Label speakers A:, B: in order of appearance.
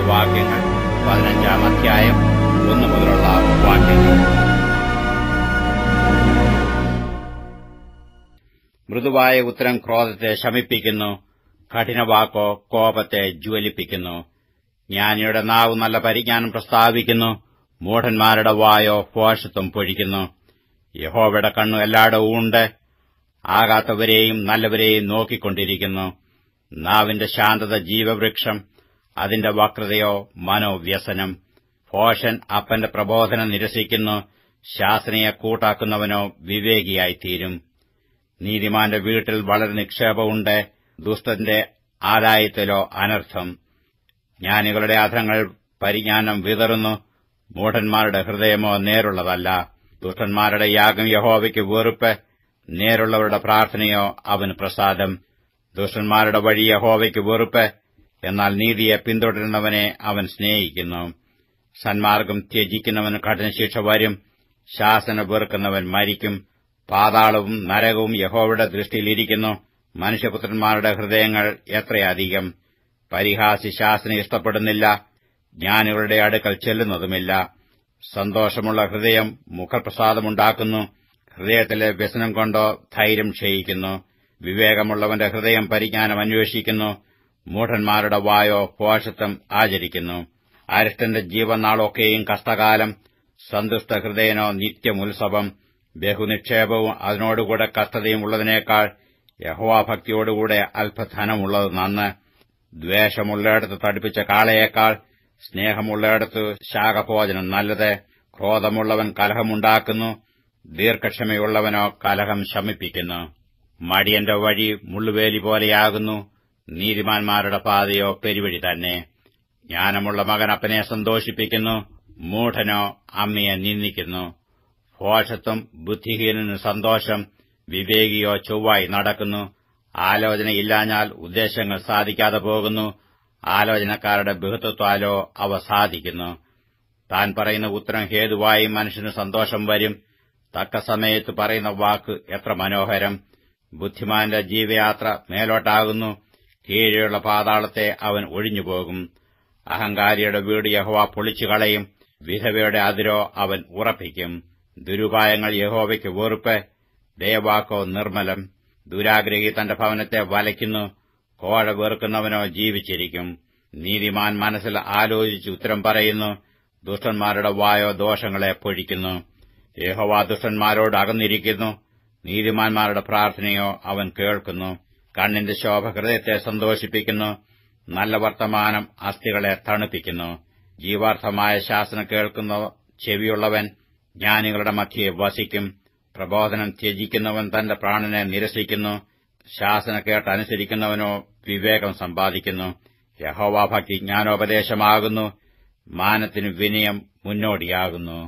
A: വാക്യങ്ങൾ 15-ാം അധ്യായം 1 മുതലുള്ള വാക്യങ്ങൾ. മൃദുവായ ഉത്തരം ക്രോധത്തെ ശമിപ്പിക്കുന്നു, കഠിനവാക്കോ കോപത്തെ ജ്വലിപ്പിക്കുന്നു. ജ്ഞാനിയുടെ നാവ് നല്ല പരിജ്ഞാനം പ്രസ്താവിക്കുന്നു, മൂഢന്മാരുടെ വായോ ഭോഷത്വം പൊഴിക്കുന്നു. യഹോവയുടെ കണ്ണു എല്ലായിടവും ഉണ്ട്, ആകാത്തവരെയും നല്ലവരെയും നോക്കിക്കൊണ്ടിരിക്കുന്നു. നാവിന്റെ ശാന്തത ജീവവൃക്ഷം, അതിന്റെ വക്രതയോ മനോവ്യസനം. ഭോഷൻ അപ്പന്റെ പ്രബോധനം നിരസിക്കുന്നു, ശാസനയെ കൂട്ടാക്കുന്നവനോ വിവേകിയായിത്തീരും. നീതിമാന്റെ വീട്ടിൽ വളരെ നിക്ഷേപമുണ്ട്, ദുഷ്ടന്റെ ആദായത്തിലോ അനർത്ഥം. ജ്ഞാനികളുടെ അധരങ്ങൾ പരിജ്ഞാനം വിതറുന്നു, മൂഢന്മാരുടെ ഹൃദയമോ നേരുള്ളതല്ല. ദുഷ്ടന്മാരുടെ യാഗം യഹോവയ്ക്ക് വെറുപ്പ്, നേരുള്ളവരുടെ പ്രാർത്ഥനയോ അവന് പ്രസാദം. ദുഷ്ടന്മാരുടെ വഴി യഹോവയ്ക്ക് വെറുപ്പ്, എന്നാൽ നീതിയെ പിന്തുടരുന്നവനെ അവൻ സ്നേഹിക്കുന്നു. സന്മാർഗം ത്യജിക്കുന്നവന് കഠിനശിക്ഷ വരും, ശാസന വെറുക്കുന്നവൻ മരിക്കും. പാതാളവും നരകവും യഹോവയുടെ ദൃഷ്ടിയിലിരിക്കുന്നു, മനുഷ്യപുത്രന്മാരുടെ ഹൃദയങ്ങൾ എത്രയധികം. പരിഹാസി ശാസന ഇഷ്ടപ്പെടുന്നില്ല, ജ്ഞാനികളുടെ അടുക്കൽ ചെല്ലുന്നതുമില്ല. സന്തോഷമുള്ള ഹൃദയം മുഖപ്രസാദമുണ്ടാക്കുന്നു, ഹൃദയത്തിലെ വ്യസനം കൊണ്ടോ ധൈര്യം ക്ഷയിക്കുന്നു. വിവേകമുള്ളവന്റെ ഹൃദയം പരിജ്ഞാനം അന്വേഷിക്കുന്നു, മൂഢന്മാരുടെ വായോ ഭോഷത്വം ആചരിക്കുന്നു. അരിഷ്ടന്റെ ജീവനാളൊക്കെയും കഷ്ടകാലം, സന്തുഷ്ട ഹൃദയനോ നിത്യമുത്സവം. ബഹുനിക്ഷേപവും അതിനോടുകൂടെ കഷ്ടതയും ഉള്ളതിനേക്കാൾ യഹോവാഭക്തിയോടുകൂടെ അല്പധനമുള്ളത് നന്ന്. ദ്വേഷമുള്ളയിടത്ത് തടിപ്പിച്ച കാളയേക്കാൾ സ്നേഹമുള്ളയിടത്ത് ശാകഭോജനം നല്ലത്. ക്രോധമുള്ളവൻ കലഹമുണ്ടാക്കുന്നു, ദീർഘക്ഷമയുള്ളവനോ കലഹം ശമിപ്പിക്കുന്നു. മടിയന്റെ വഴി മുള്ളുവേലി പോലെയാകുന്നു, നീതിമാന്മാരുടെ പാതയോ പെരുവഴി തന്നെ. ജ്ഞാനമുള്ള മകൻ അപ്പനെ സന്തോഷിപ്പിക്കുന്നു, മൂഢനോ അമ്മയെ നിന്ദിക്കുന്നു. ഭോഷത്വം ബുദ്ധിഹീനന് സന്തോഷം, വിവേകിയോ ചൊവ്വായി നടക്കുന്നു. ആലോചനയില്ലാഞ്ഞാൽ ഉദ്ദേശങ്ങൾ സാധിക്കാതെ പോകുന്നു, ആലോചനക്കാരുടെ ബഹുത്വത്താലോ അവ സാധിക്കുന്നു. താൻ പറയുന്ന ഉത്തരം ഹേതുവായി മനുഷ്യന് സന്തോഷം വരും, തക്ക സമയത്ത് പറയുന്ന വാക്ക് എത്ര മനോഹരം. ബുദ്ധിമാന്റെ ജീവയാത്ര മേലോട്ടാകുന്നു, കീഴെയുള്ള പാതാളത്തെ അവൻ ഒഴിഞ്ഞുപോകും. അഹങ്കാരിയുടെ വീട് യഹോവ പൊളിച്ചുകളയും, വിധവയുടെ അതിരോ അവൻ ഉറപ്പിക്കും. ദുരുപായങ്ങൾ യഹോവയ്ക്ക് വെറുപ്പ്, ദയവാക്കോ നിർമ്മലം. ദുരാഗ്രഹി തന്റെ ഭവനത്തെ വലയ്ക്കുന്നു, കോഴ വെറുക്കുന്നവനോ ജീവിച്ചിരിക്കും. നീതിമാൻ മനസ്സിൽ ആലോചിച്ച് ഉത്തരം പറയുന്നു, ദുഷ്ടന്മാരുടെ വായോ ദോഷങ്ങളെ പൊഴിക്കുന്നു. യഹോവ ദുഷ്ടന്മാരോട് അകന്നിരിക്കുന്നു, നീതിമാന്മാരുടെ പ്രാർത്ഥനയോ അവൻ കേൾക്കുന്നു. കണ്ണിന്റെ ശോഭ ഹൃദയത്തെ സന്തോഷിപ്പിക്കുന്നു, നല്ല വർത്തമാനം അസ്ഥികളെ തണുപ്പിക്കുന്നു. ജീവാർത്ഥമായ ശാസന കേൾക്കുന്ന ചെവിയുള്ളവൻ ജ്ഞാനികളുടെ മധ്യേ വസിക്കും. പ്രബോധനം ത്യജിക്കുന്നവൻ തന്റെ പ്രാണനെ നിരസിക്കുന്നു, ശാസന കേട്ടനുസരിക്കുന്നവനോ വിവേകം സമ്പാദിക്കുന്നു. യഹോവാഭക്തി ജ്ഞാനോപദേശമാകുന്നു, മാനത്തിനു വിനയം മുന്നോടിയാകുന്നു.